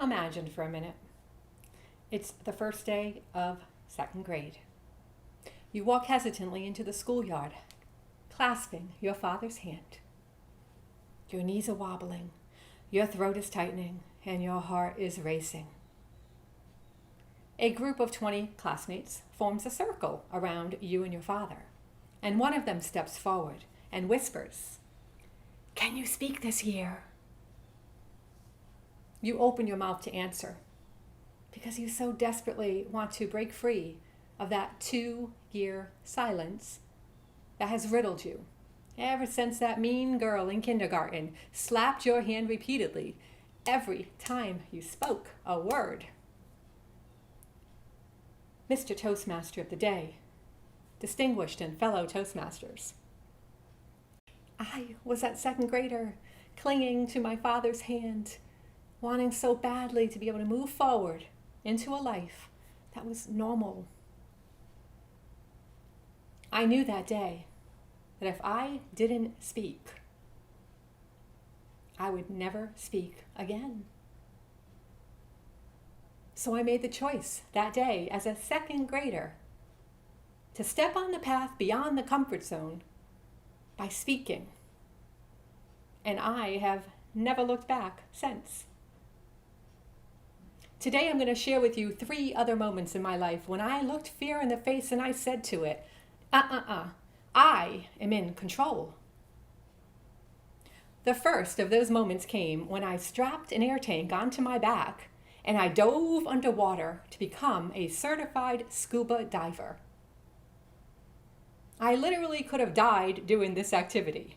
Imagine for a minute. It's the first day of second grade. You walk hesitantly into the schoolyard, clasping your father's hand. Your knees are wobbling, your throat is tightening, and your heart is racing. A group of 20 classmates forms a circle around you and your father, and one of them steps forward and whispers, "Can you speak this year?" You open your mouth to answer because you so desperately want to break free of that 2-year silence that has riddled you ever since that mean girl in kindergarten slapped your hand repeatedly every time you spoke a word. Mr. Toastmaster of the day, distinguished and fellow Toastmasters, I was that second grader clinging to my father's hand, wanting so badly to be able to move forward into a life that was normal. I knew that day that if I didn't speak, I would never speak again. So I made the choice that day as a second grader to step on the path beyond the comfort zone by speaking. And I have never looked back since. Today I'm going to share with you 3 other moments in my life when I looked fear in the face and I said to it, I am in control. The first of those moments came when I strapped an air tank onto my back and I dove underwater to become a certified scuba diver. I literally could have died doing this activity,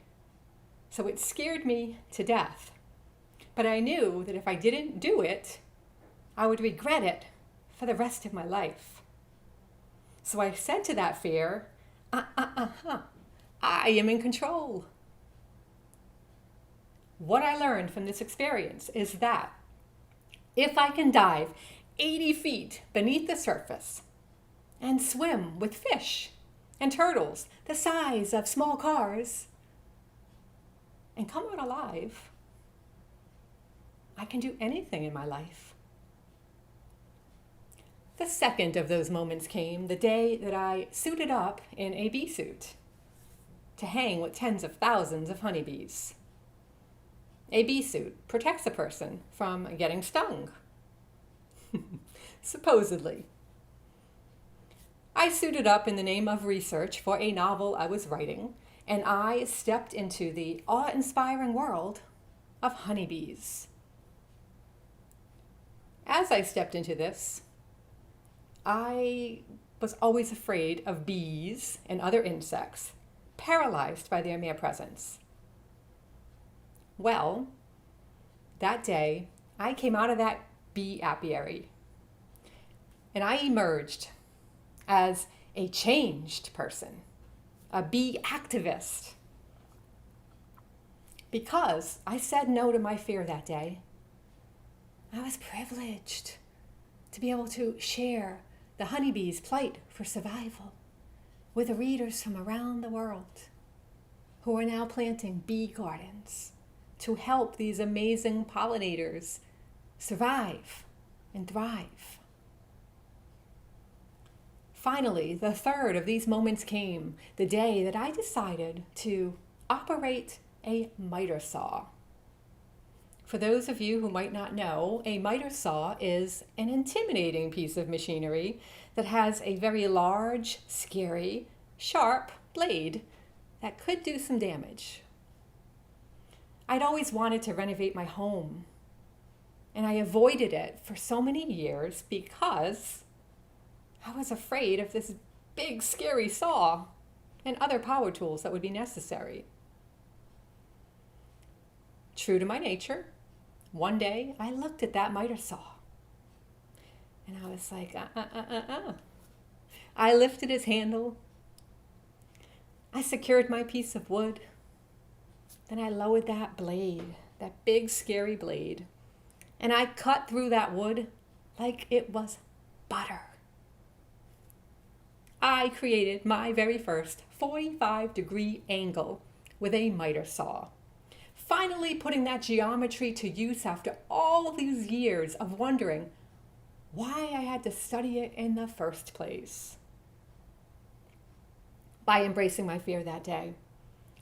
so it scared me to death. But I knew that if I didn't do it, I would regret it for the rest of my life. So I said to that fear, I am in control. What I learned from this experience is that if I can dive 80 feet beneath the surface and swim with fish and turtles the size of small cars and come out alive, I can do anything in my life. The second of those moments came the day that I suited up in a bee suit to hang with tens of thousands of honeybees. A bee suit protects a person from getting stung. Supposedly. I suited up in the name of research for a novel I was writing, and I stepped into the awe-inspiring world of honeybees. As I stepped into this, I was always afraid of bees and other insects, paralyzed by their mere presence. Well, that day, I came out of that bee apiary, and I emerged as a changed person, a bee activist, because I said no to my fear that day. I was privileged to be able to share the honeybees' plight for survival with readers from around the world who are now planting bee gardens to help these amazing pollinators survive and thrive. Finally, the third of these moments came the day that I decided to operate a miter saw. For those of you who might not know, a miter saw is an intimidating piece of machinery that has a very large, scary, sharp blade that could do some damage. I'd always wanted to renovate my home, and I avoided it for so many years because I was afraid of this big, scary saw and other power tools that would be necessary. True to my nature, one day I looked at that miter saw and I was like, I lifted its handle. I secured my piece of wood. Then I lowered that blade, that big scary blade, and I cut through that wood like it was butter. I created my very first 45-degree angle with a miter saw, finally putting that geometry to use after all these years of wondering why I had to study it in the first place. By embracing my fear that day,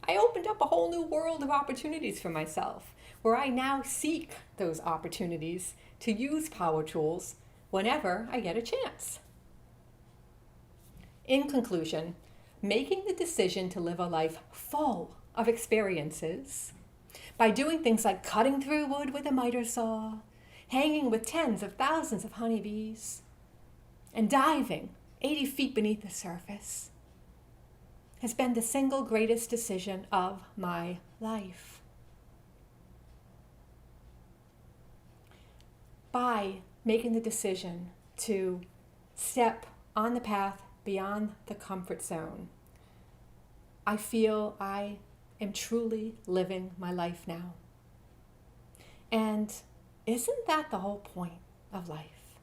I opened up a whole new world of opportunities for myself, where I now seek those opportunities to use power tools whenever I get a chance. In conclusion, making the decision to live a life full of experiences by doing things like cutting through wood with a miter saw, hanging with tens of thousands of honeybees, and diving 80 feet beneath the surface has been the single greatest decision of my life. By making the decision to step on the path beyond the comfort zone, I feel I am truly living my life now. And isn't that the whole point of life?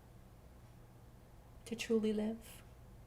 To truly live?